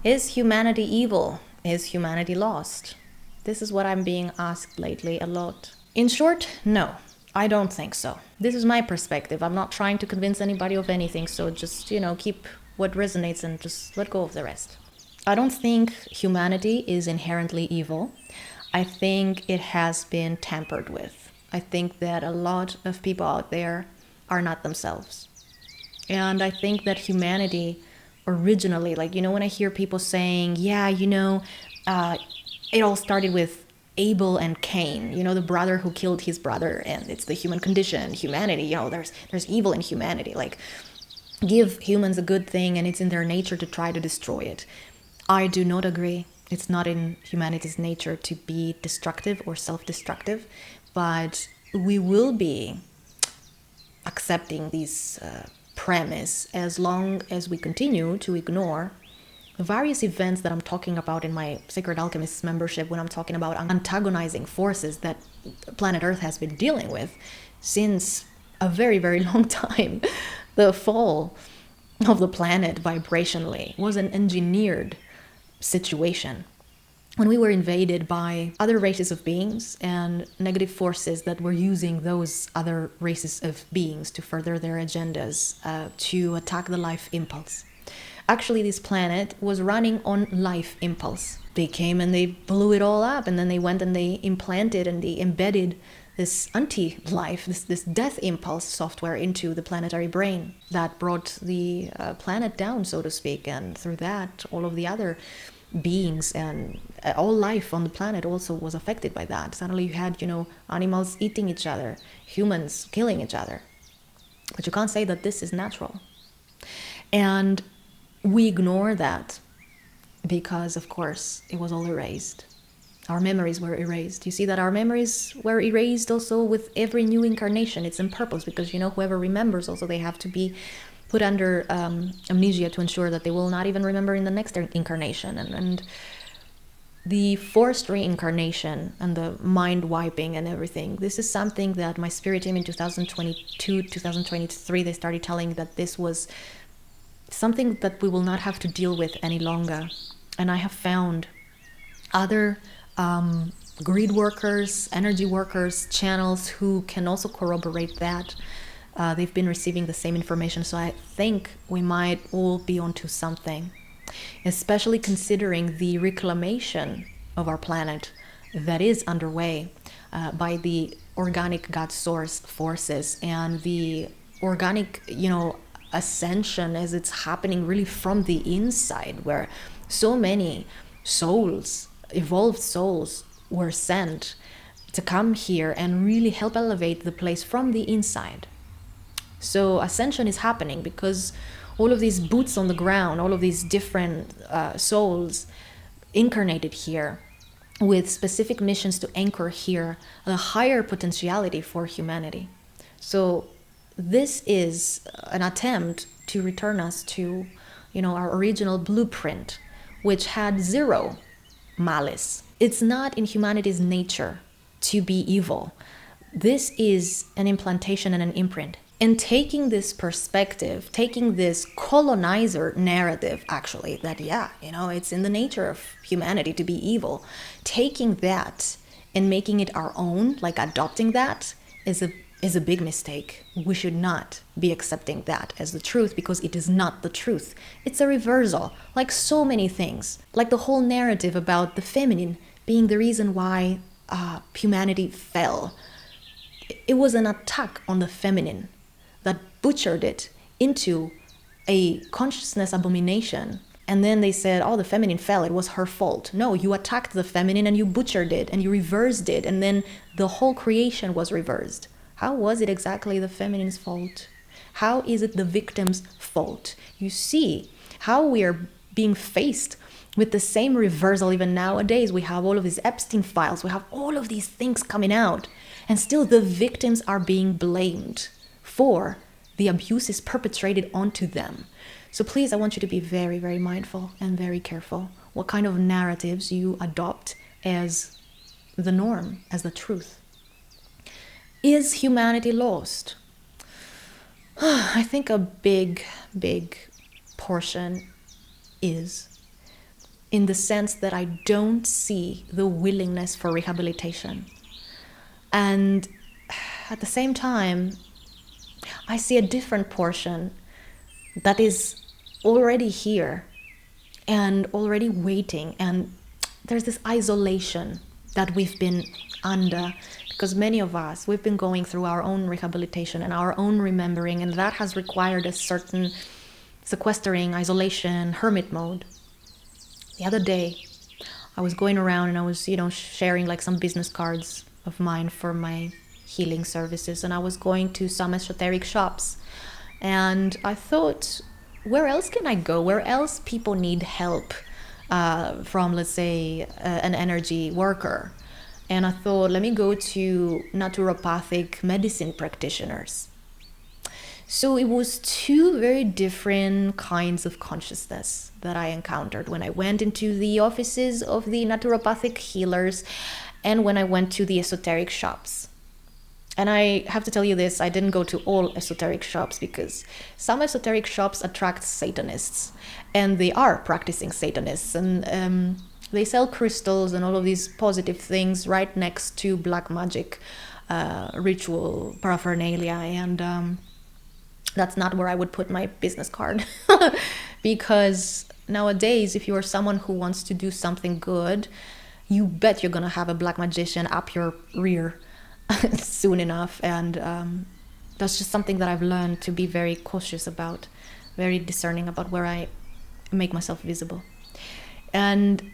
Is humanity evil? Is humanity lost? This is what I'm being asked lately a lot. In short, no, I don't think so. This is my perspective. I'm not trying to convince anybody of anything, so just, keep what resonates and just let go of the rest. I don't think humanity is inherently evil. I think it has been tampered with. I think that a lot of people out there are not themselves. And I think that humanity originally, when I hear people saying, yeah, it all started with Abel and Cain, the brother who killed his brother, and it's the human condition, humanity, there's evil in humanity. Give humans a good thing and it's in their nature to try to destroy it. I do not agree. It's not in humanity's nature to be destructive or self-destructive, but we will be accepting these premise as long as we continue to ignore various events that I'm talking about in my Sacred Alchemists membership, when I'm talking about antagonizing forces that planet Earth has been dealing with since a very, very long time. The fall of the planet vibrationally was an engineered situation. When we were invaded by other races of beings and negative forces that were using those other races of beings to further their agendas, to attack the life impulse. Actually, this planet was running on life impulse. They came and they blew it all up, and then they went and they implanted and they embedded this anti-life, this death impulse software into the planetary brain that brought the planet down, so to speak. And through that, all of the other beings and all life on the planet also was affected by that. Suddenly you had, animals eating each other, humans killing each other. But you can't say that this is natural. And we ignore that because, of course, it was all erased. Our memories were erased. You see that our memories were erased also with every new incarnation. It's on purpose because, whoever remembers also, they have to be put under amnesia to ensure that they will not even remember in the next incarnation. And the forced reincarnation and the mind wiping and everything, this is something that my spirit team in 2022, 2023, they started telling that this was something that we will not have to deal with any longer. And I have found other greed workers, energy workers, channels who can also corroborate that. They've been receiving the same information, so I think we might all be onto something, especially considering the reclamation of our planet that is underway by the organic God source forces and the organic, ascension as it's happening really from the inside, where so many souls, evolved souls, were sent to come here and really help elevate the place from the inside. So ascension is happening because all of these boots on the ground, all of these different souls incarnated here with specific missions to anchor here a higher potentiality for humanity. So this is an attempt to return us to, our original blueprint, which had zero malice. It's not in humanity's nature to be evil. This is an implantation and an imprint. And taking this perspective, taking this colonizer narrative, actually, that, it's in the nature of humanity to be evil, taking that and making it our own, adopting that, is a big mistake. We should not be accepting that as the truth because it is not the truth. It's a reversal, like so many things. Like the whole narrative about the feminine being the reason why humanity fell. It was an attack on the feminine that butchered it into a consciousness abomination. And then they said, the feminine fell, it was her fault. No, you attacked the feminine and you butchered it and you reversed it. And then the whole creation was reversed. How was it exactly the feminine's fault? How is it the victim's fault? You see how we are being faced with the same reversal even nowadays. We have all of these Epstein files. We have all of these things coming out. And still the victims are being blamed for the abuses perpetrated onto them. So please, I want you to be very, very mindful and very careful what kind of narratives you adopt as the norm, as the truth. Is humanity lost? I think a big, big portion is. in the sense that I don't see the willingness for rehabilitation. And at the same time, I see a different portion that is already here and already waiting. And there's this isolation that we've been under, because many of us, we've been going through our own rehabilitation and our own remembering, and that has required a certain sequestering, isolation, hermit mode. The other day, I was going around and I was, sharing like some business cards of mine for my healing services, and I was going to some esoteric shops, and I thought, where else can I go? Where else people need help from, let's say, an energy worker? And I thought, let me go to naturopathic medicine practitioners. So it was two very different kinds of consciousness that I encountered when I went into the offices of the naturopathic healers and when I went to the esoteric shops. And I have to tell you this, I didn't go to all esoteric shops because some esoteric shops attract Satanists, and they are practicing Satanists, and they sell crystals and all of these positive things right next to black magic ritual paraphernalia, and that's not where I would put my business card. Because nowadays, if you are someone who wants to do something good, you bet you're gonna have a black magician up your rear soon enough. And that's just something that I've learned to be very cautious about, very discerning about where I make myself visible. And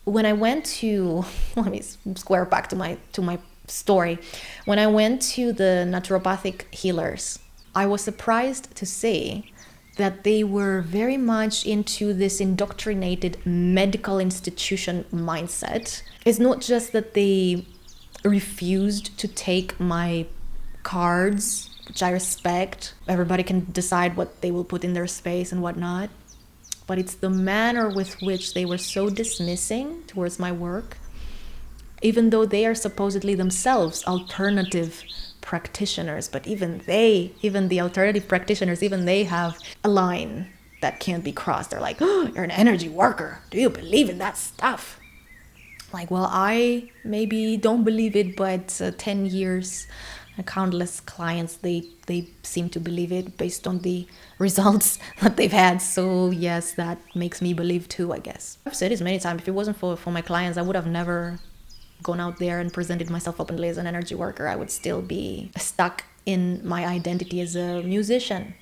when I went to, let me square back to my story. When I went to the naturopathic healers, I was surprised to see that they were very much into this indoctrinated medical institution mindset. It's not just that they refused to take my cards, which I respect. Everybody can decide what they will put in their space and whatnot. But it's the manner with which they were so dismissing towards my work, even though they are supposedly themselves alternative practitioners. But even the alternative practitioners, even they have a line that can't be crossed. They're like, oh, you're an energy worker. Do you believe in that stuff? Like, well, I maybe don't believe it, but 10 years, countless clients, they seem to believe it based on the results that they've had. So yes, that makes me believe too, I guess. I've said this many times. If it wasn't for my clients, I would have never gone out there and presented myself openly as an energy worker. I would still be stuck in my identity as a musician,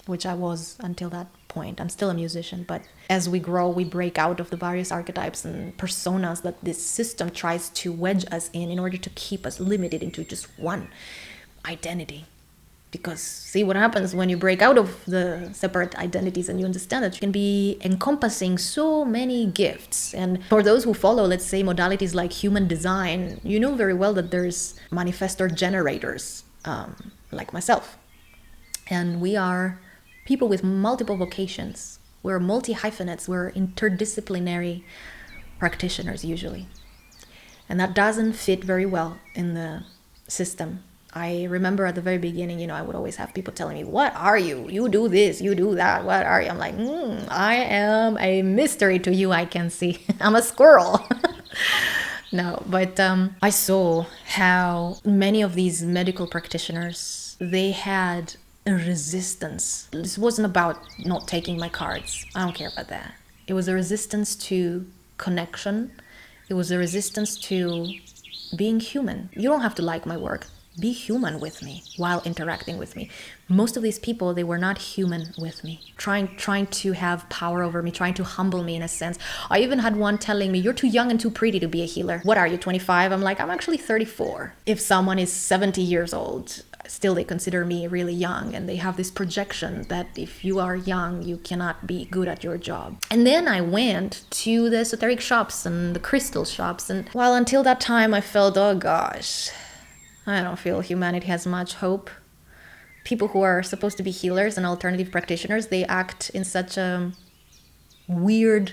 which I was until that point. I'm still a musician, but as we grow, we break out of the various archetypes and personas that this system tries to wedge us in order to keep us limited into just one identity. Because see what happens when you break out of the separate identities and you understand that you can be encompassing so many gifts. And for those who follow, let's say, modalities like human design, you know very well that there's manifestor generators, like myself. And we are people with multiple vocations. We're multi-hyphenates. We're interdisciplinary practitioners usually. And that doesn't fit very well in the system. I remember at the very beginning, I would always have people telling me, what are you? You do this, you do that. What are you? I'm like, I am a mystery to you, I can see. I'm a squirrel. No, but I saw how many of these medical practitioners, they had a resistance. This wasn't about not taking my cards. I don't care about that. It was a resistance to connection. It was a resistance to being human. You don't have to like my work. Be human with me while interacting with me. Most of these people, they were not human with me, trying to have power over me, trying to humble me in a sense. I even had one telling me, you're too young and too pretty to be a healer. What are you, 25? I'm like, I'm actually 34. If someone is 70 years old, still they consider me really young, and they have this projection that if you are young, you cannot be good at your job. And then I went to the esoteric shops and the crystal shops, and while until that time I felt, oh gosh, I don't feel humanity has much hope. People who are supposed to be healers and alternative practitioners, they act in such a weird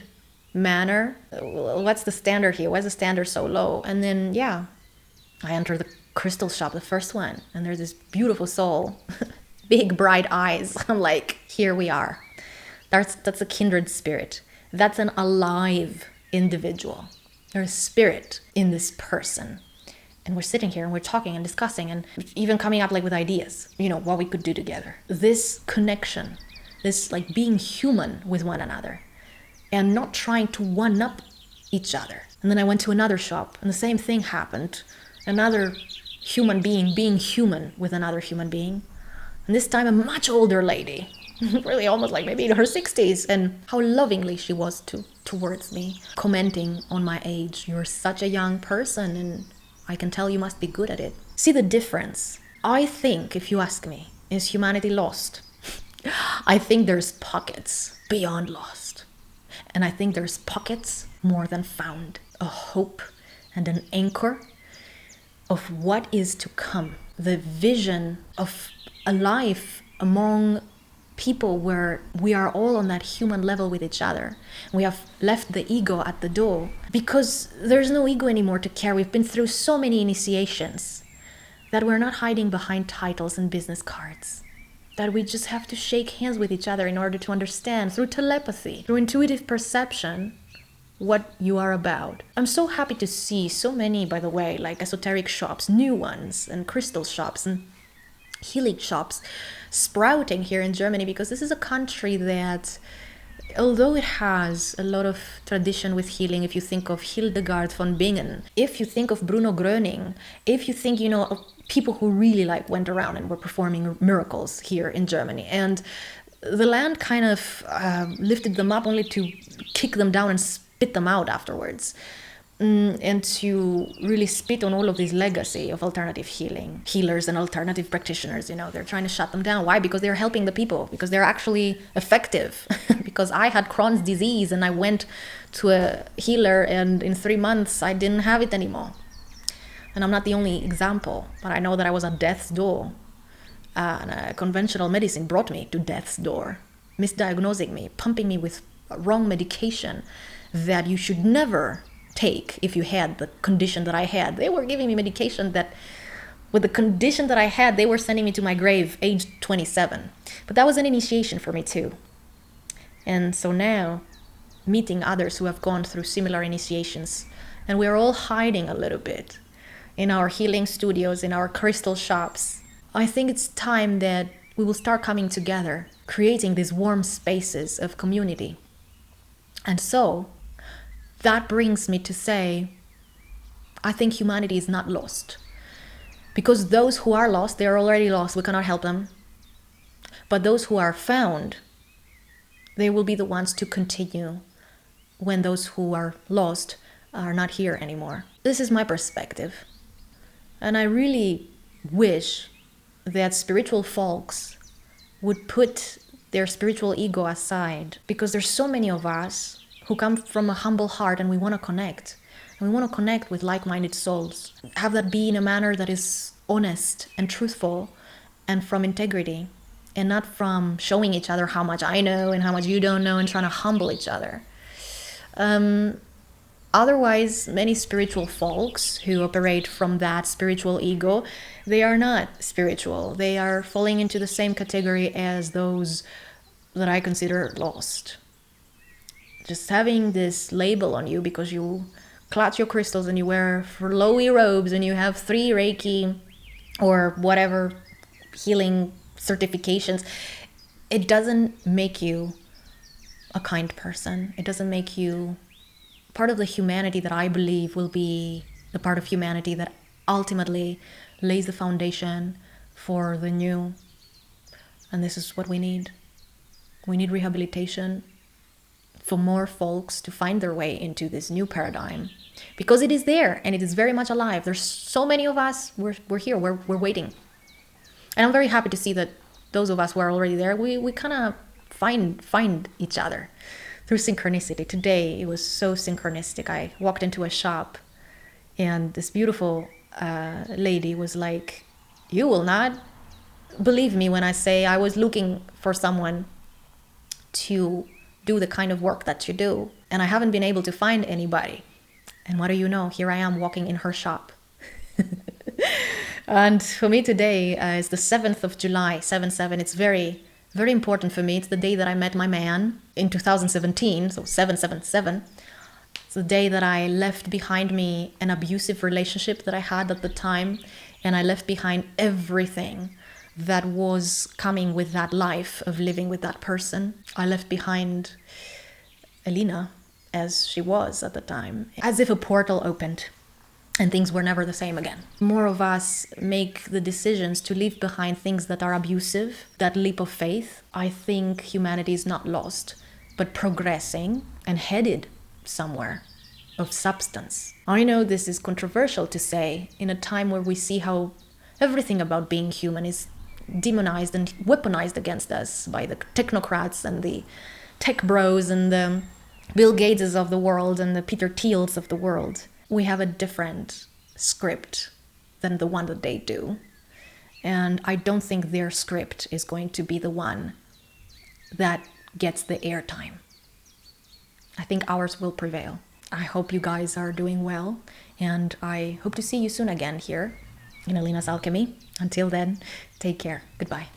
manner. What's the standard here? Why is the standard so low? And then, I enter the crystal shop, the first one, and there's this beautiful soul, big bright eyes. I'm like, here we are. That's a kindred spirit. That's an alive individual. There's spirit in this person. And we're sitting here and we're talking and discussing and even coming up like with ideas, what we could do together. This connection, this like being human with one another and not trying to one-up each other. And then I went to another shop and the same thing happened. Another human being human with another human being. And this time a much older lady, really almost like maybe in her 60s, and how lovingly she was towards me, commenting on my age. You're such a young person and I can tell you must be good at it. See the difference? I think, if you ask me, is humanity lost? I think there's pockets beyond lost. And I think there's pockets more than found. A hope and an anchor of what is to come. The vision of a life among people where we are all on that human level with each other. We have left the ego at the door because there's no ego anymore to care. We've been through so many initiations that we're not hiding behind titles and business cards. That we just have to shake hands with each other in order to understand through telepathy, through intuitive perception, what you are about. I'm so happy to see so many, by the way, like esoteric shops, new ones, and crystal shops and healing shops sprouting here in Germany, because this is a country that, although it has a lot of tradition with healing, if you think of Hildegard von Bingen, if you think of Bruno Gröning, if you think, of people who really like went around and were performing miracles here in Germany, and the land kind of lifted them up only to kick them down and spit them out afterwards. And to really spit on all of this legacy of alternative healers and alternative practitioners. They're trying to shut them down. Why? Because they're helping the people, because they're actually effective. Because I had Crohn's disease and I went to a healer and in 3 months I didn't have it anymore. And I'm not the only example, but I know that I was at death's door. And conventional medicine brought me to death's door, misdiagnosing me, pumping me with wrong medication that you should never take if you had the condition that I had. They were giving me medication that, with the condition that I had, they were sending me to my grave age 27. But that was an initiation for me too. And so now, meeting others who have gone through similar initiations, and we're all hiding a little bit in our healing studios, in our crystal shops, I think it's time that we will start coming together, creating these warm spaces of community. And so, that brings me to say, I think humanity is not lost. Because those who are lost, they are already lost. We cannot help them. But those who are found, they will be the ones to continue when those who are lost are not here anymore. This is my perspective. And I really wish that spiritual folks would put their spiritual ego aside, because there's so many of us who come from a humble heart and we want to connect. And we want to connect with like-minded souls. Have that be in a manner that is honest and truthful and from integrity, and not from showing each other how much I know and how much you don't know and trying to humble each other. Otherwise, many spiritual folks who operate from that spiritual ego, they are not spiritual. They are falling into the same category as those that I consider lost. Just having this label on you because you clutch your crystals and you wear flowy robes and you have 3 Reiki or whatever healing certifications, it doesn't make you a kind person. It doesn't make you part of the humanity that I believe will be the part of humanity that ultimately lays the foundation for the new. And this is what we need. We need rehabilitation for more folks to find their way into this new paradigm, because it is there and it is very much alive. There's so many of us, we're here, we're waiting. And I'm very happy to see that those of us who are already there, we kind of find each other through synchronicity. Today, it was so synchronistic. I walked into a shop and this beautiful lady was like, "You will not believe me when I say I was looking for someone to do the kind of work that you do, and I haven't been able to find anybody. And what do you know? Here I am walking in her shop." And for me today is the 7th of July, 7/7. It's very Very important for me. It's the day that I met my man in 2017, so 777. It's the day that I left behind me an abusive relationship that I had at the time, and I left behind everything that was coming with that life of living with that person. I left behind Elina as she was at the time, as if a portal opened and things were never the same again. More of us make the decisions to leave behind things that are abusive, that leap of faith. I think humanity is not lost, but progressing and headed somewhere of substance. I know this is controversial to say in a time where we see how everything about being human is demonized and weaponized against us by the technocrats and the tech bros and the Bill Gateses of the world and the Peter Thiels of the world. We have a different script than the one that they do. And I don't think their script is going to be the one that gets the airtime. I think ours will prevail. I hope you guys are doing well, and I hope to see you soon again here in Elina's Alchemy. Until then, take care. Goodbye.